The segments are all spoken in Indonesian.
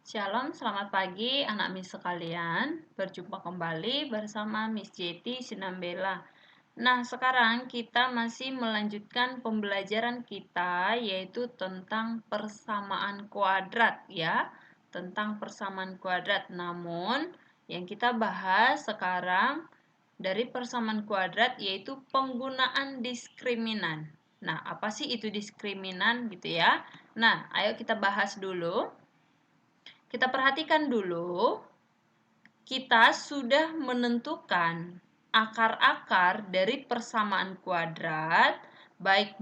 Shalom, selamat pagi anak Miss sekalian. Berjumpa kembali bersama Miss Jeti Sinambela. Nah, sekarang kita masih melanjutkan pembelajaran kita yaitu tentang persamaan kuadrat ya. Tentang persamaan kuadrat. Namun, yang kita bahas sekarang dari persamaan kuadrat yaitu penggunaan diskriminan. Nah, apa sih itu diskriminan gitu ya? Nah, ayo kita bahas dulu. Kita perhatikan dulu, kita sudah menentukan akar-akar dari persamaan kuadrat, baik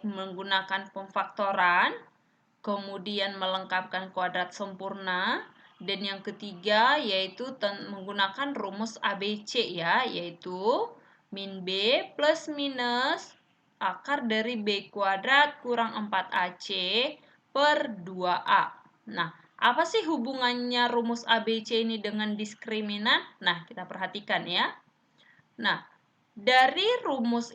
menggunakan pemfaktoran, kemudian melengkapkan kuadrat sempurna, dan yang ketiga yaitu menggunakan rumus ABC ya, yaitu min B plus minus akar dari B kuadrat kurang 4AC per 2A. Nah, apa sih hubungannya rumus ABC ini dengan diskriminan? Nah, kita perhatikan ya. Nah, dari rumus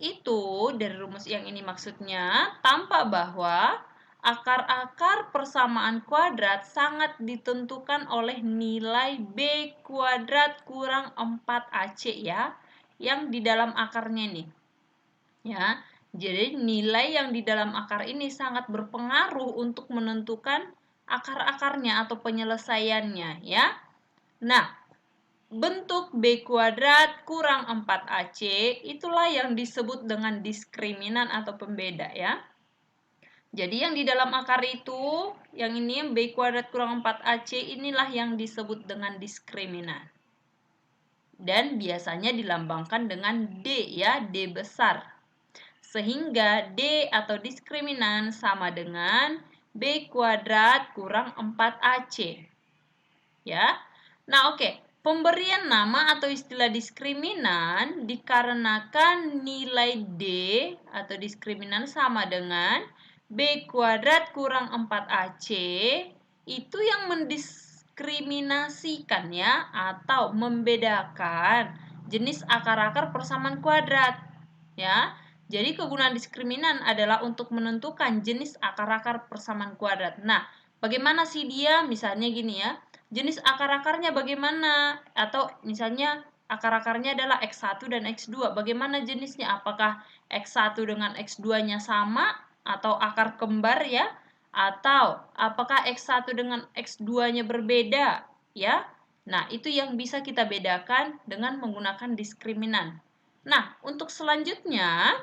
yang ini maksudnya, tampak bahwa akar-akar persamaan kuadrat sangat ditentukan oleh nilai B kuadrat kurang 4AC ya, yang di dalam akarnya nih. Ya, jadi nilai yang di dalam akar ini sangat berpengaruh untuk menentukan akar-akarnya atau penyelesaiannya ya. Nah, bentuk B kuadrat kurang 4AC itulah yang disebut dengan diskriminan atau pembeda ya. Jadi yang di dalam akar itu, yang ini B kuadrat kurang 4AC inilah yang disebut dengan diskriminan. Dan biasanya dilambangkan dengan D ya, D besar. Sehingga D atau diskriminan sama dengan B kuadrat kurang 4AC. Ya. Nah, oke. Pemberian nama atau istilah diskriminan dikarenakan nilai D atau diskriminan sama dengan B kuadrat kurang 4AC itu yang mendiskriminasikan ya atau membedakan jenis akar-akar persamaan kuadrat ya. Jadi kegunaan diskriminan adalah untuk menentukan jenis akar-akar persamaan kuadrat. Nah, bagaimana sih dia? Misalnya gini ya. Jenis akar-akarnya bagaimana? Atau misalnya akar-akarnya adalah X1 dan X2. Bagaimana jenisnya? Apakah X1 dengan X2-nya sama atau akar kembar ya? Atau apakah X1 dengan X2-nya berbeda ya? Nah, itu yang bisa kita bedakan dengan menggunakan diskriminan. Nah, untuk selanjutnya,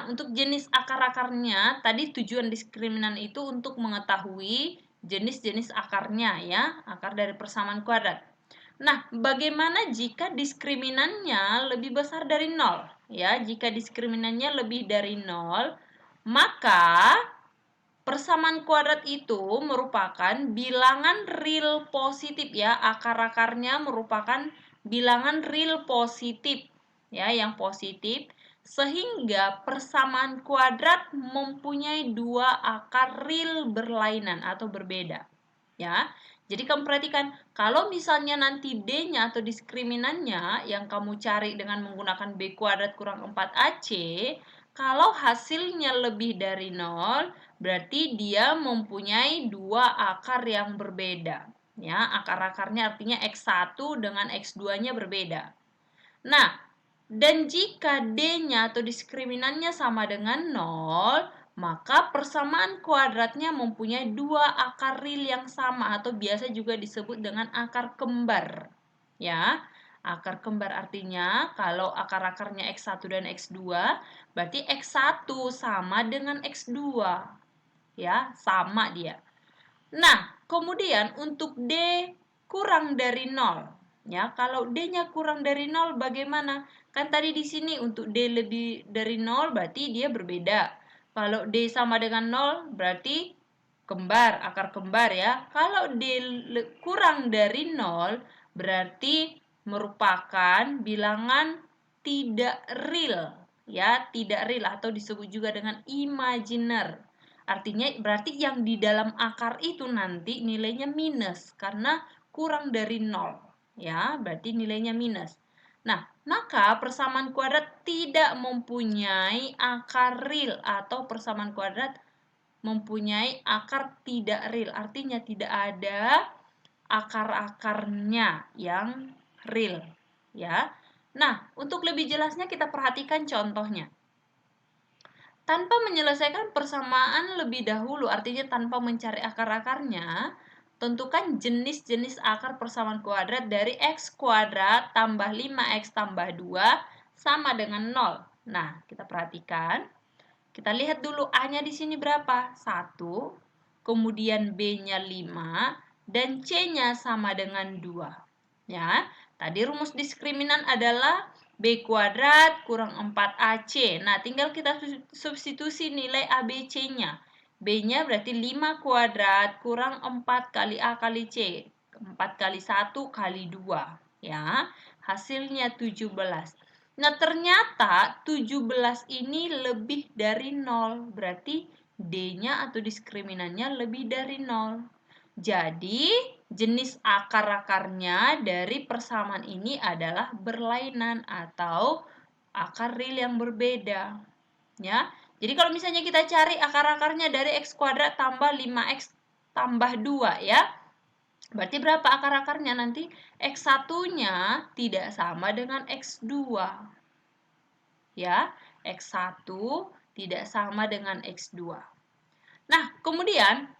untuk jenis akar-akarnya, tadi tujuan diskriminan itu untuk mengetahui jenis-jenis akarnya ya, akar dari persamaan kuadrat. Nah, bagaimana jika diskriminannya lebih besar dari 0? Ya, jika diskriminannya lebih dari 0, maka persamaan kuadrat itu merupakan bilangan real positif ya, akar-akarnya merupakan bilangan real positif ya, yang positif sehingga persamaan kuadrat mempunyai dua akar real berlainan atau berbeda. Ya. Jadi kamu perhatikan, kalau misalnya nanti D-nya atau diskriminannya yang kamu cari dengan menggunakan B kuadrat kurang 4AC, kalau hasilnya lebih dari 0, berarti dia mempunyai dua akar yang berbeda. Ya, akar-akarnya artinya X1 dengan X2-nya berbeda. Nah, dan jika D-nya atau diskriminannya sama dengan 0, maka persamaan kuadratnya mempunyai dua akar real yang sama atau biasa juga disebut dengan akar kembar. Ya, akar kembar artinya kalau akar-akarnya X1 dan X2, berarti X1 sama dengan X2. Ya, sama dia. Nah, kemudian untuk D kurang dari 0. Ya, kalau D-nya kurang dari 0 bagaimana? Kan tadi di sini untuk D lebih dari 0 berarti dia berbeda. Kalau D sama dengan 0 berarti kembar, akar kembar ya. Kalau D kurang dari 0 berarti merupakan bilangan tidak real. Ya, tidak real atau disebut juga dengan imajiner. Artinya berarti yang di dalam akar itu nanti nilainya minus karena kurang dari 0. Ya, berarti nilainya minus. Nah, maka persamaan kuadrat tidak mempunyai akar real atau persamaan kuadrat mempunyai akar tidak real, artinya tidak ada akar-akarnya yang real, ya. Nah, untuk lebih jelasnya kita perhatikan contohnya. Tanpa menyelesaikan persamaan lebih dahulu, artinya tanpa mencari akar-akarnya, tentukan jenis-jenis akar persamaan kuadrat dari x kuadrat tambah 5x tambah 2 sama dengan 0. Nah, kita perhatikan. Kita lihat dulu A-nya di sini berapa? 1, kemudian B-nya 5, dan C-nya sama dengan 2. Ya, tadi rumus diskriminan adalah B kuadrat kurang 4AC. Nah, tinggal kita substitusi nilai A, B, C-nya. B-nya berarti 5 kuadrat kurang 4 kali A kali C. 4 kali 1 kali 2. Ya, hasilnya 17. Nah, ternyata 17 ini lebih dari 0. Berarti D-nya atau diskriminannya lebih dari 0. Jadi, jenis akar-akarnya dari persamaan ini adalah berlainan atau akar real yang berbeda. Ya. Jadi, kalau misalnya kita cari akar-akarnya dari x kuadrat tambah 5x tambah 2 ya. Berarti berapa akar-akarnya nanti? X1-nya tidak sama dengan X2. Ya, X1 tidak sama dengan X2. Nah, kemudian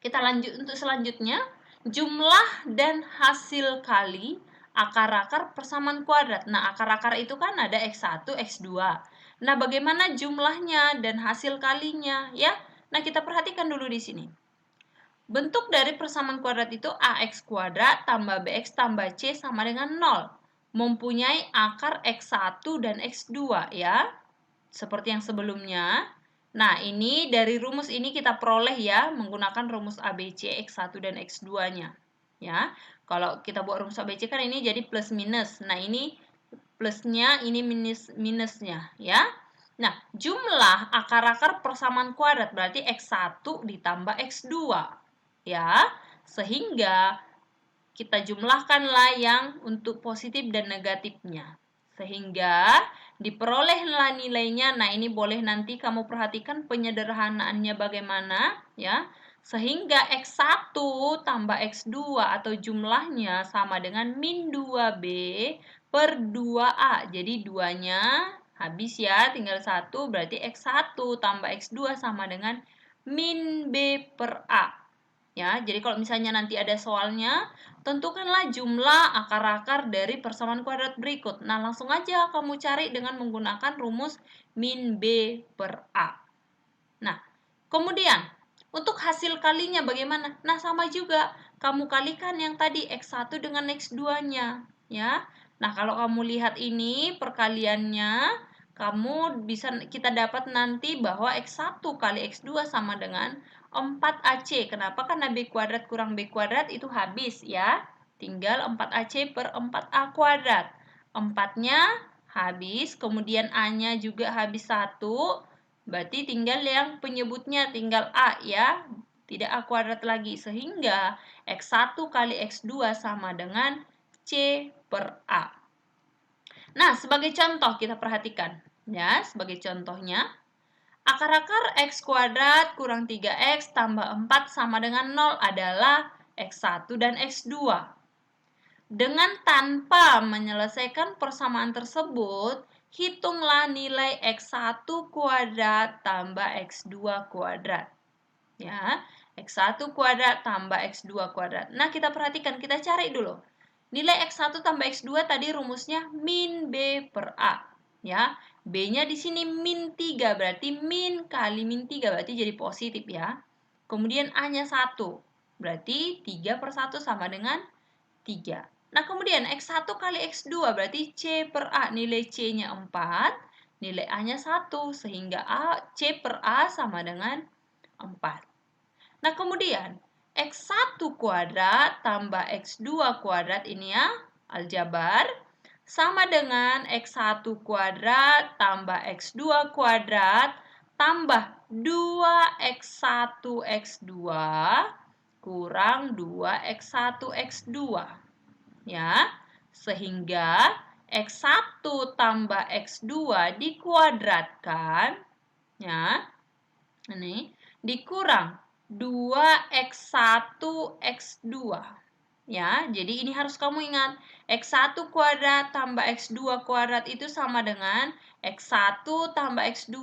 kita lanjut untuk selanjutnya, jumlah dan hasil kali akar-akar persamaan kuadrat. Nah, akar-akar itu kan ada X1, X2. Nah, bagaimana jumlahnya dan hasil kalinya ya? Nah, kita perhatikan dulu di sini. Bentuk dari persamaan kuadrat itu AX kuadrat tambah BX tambah C sama dengan 0. Mempunyai akar X1 dan X2 ya. Seperti yang sebelumnya. Nah, ini dari rumus ini kita peroleh ya menggunakan rumus ABC X1 dan X2-nya. Ya. Kalau kita buat rumus ABC kan ini jadi plus minus. Nah, ini plusnya, ini minusnya ya. Nah, jumlah akar-akar persamaan kuadrat berarti X1 ditambah X2. Ya, sehingga kita jumlahkanlah yang untuk positif dan negatifnya. Sehingga diperolehlah nilainya. Nah, ini boleh nanti kamu perhatikan penyederhanaannya bagaimana ya. Sehingga X1 tambah X2 atau jumlahnya sama dengan min 2B per 2A. Jadi 2-nya habis ya, tinggal 1. Berarti X1 tambah X2 sama dengan min B per A. Ya, jadi kalau misalnya nanti ada soalnya, tentukanlah jumlah akar-akar dari persamaan kuadrat berikut. Nah, langsung aja kamu cari dengan menggunakan rumus min B per A. Nah, kemudian untuk hasil kalinya bagaimana? Nah, sama juga. Kamu kalikan yang tadi X1 dengan X2-nya. Ya. Nah, kalau kamu lihat ini perkaliannya, kita dapat nanti bahwa X1 kali X2 sama dengan 4AC. Kenapa? Karena B kuadrat kurang B kuadrat itu habis ya. Tinggal 4AC per 4A kuadrat. 4-nya habis, kemudian A-nya juga habis 1. Berarti tinggal yang penyebutnya tinggal A ya. Tidak A kuadrat lagi. Sehingga X1 kali X2 sama dengan C per A. Nah, sebagai contoh kita perhatikan. Ya, sebagai contohnya. Akar-akar X kuadrat kurang 3X tambah 4 sama dengan 0 adalah X1 dan X2. Dengan tanpa menyelesaikan persamaan tersebut, hitunglah nilai X1 kuadrat tambah X2 kuadrat. Ya, X1 kuadrat tambah X2 kuadrat. Nah, kita perhatikan, kita cari dulu. Nilai X1 tambah X2 tadi rumusnya min B per A. Ya, B-nya di sini min 3, berarti min kali min 3, berarti jadi positif ya. Kemudian A-nya 1, berarti 3 per 1 sama dengan 3. Nah, kemudian X1 kali X2, berarti C per A, nilai C-nya 4, nilai A-nya 1, sehingga C per A sama dengan 4. Nah, kemudian X1 kuadrat tambah X2 kuadrat ini ya, aljabar, sama dengan X1 kuadrat tambah X2 kuadrat tambah 2X1 X2 kurang 2X1 X2. Ya, sehingga X1 tambah X2 dikuadratkan. Ya, ini dikurang 2x1 x2. Ya, jadi ini harus kamu ingat, x1 kuadrat tambah x2 kuadrat itu sama dengan x1 tambah x2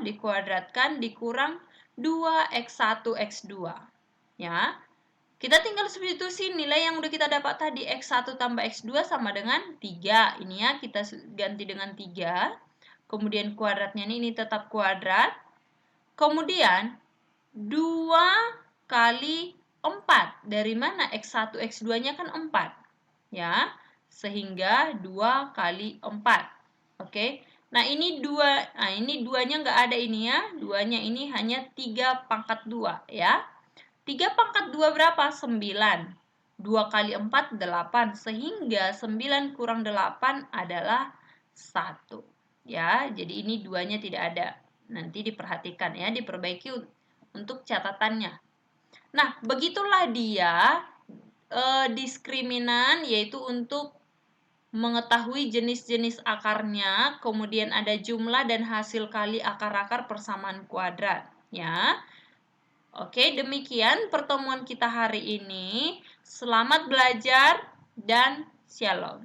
dikuadratkan dikurang 2x1 x2. Ya, kita tinggal substitusi nilai yang udah kita dapat tadi, x1 tambah x2 sama dengan 3. Ini ya, kita ganti dengan 3. Kemudian kuadratnya ini tetap kuadrat. Kemudian 2 kali 4. Dari mana? X1, X2-nya kan 4. Ya, sehingga 2 kali 4. Oke. Nah, ini 2. Nah, ini 2-nya nggak ada ini ya. 2-nya ini hanya 3 pangkat 2 ya. 3 pangkat 2 berapa? 9. 2 kali 4, 8. Sehingga 9 kurang 8 adalah 1. Ya, jadi ini 2-nya tidak ada. Nanti diperhatikan ya, diperbaiki untuk catatannya. Nah, begitulah dia diskriminan, yaitu untuk mengetahui jenis-jenis akarnya, kemudian ada jumlah dan hasil kali akar-akar persamaan kuadrat. Ya, oke, demikian pertemuan kita hari ini. Selamat belajar dan shalom.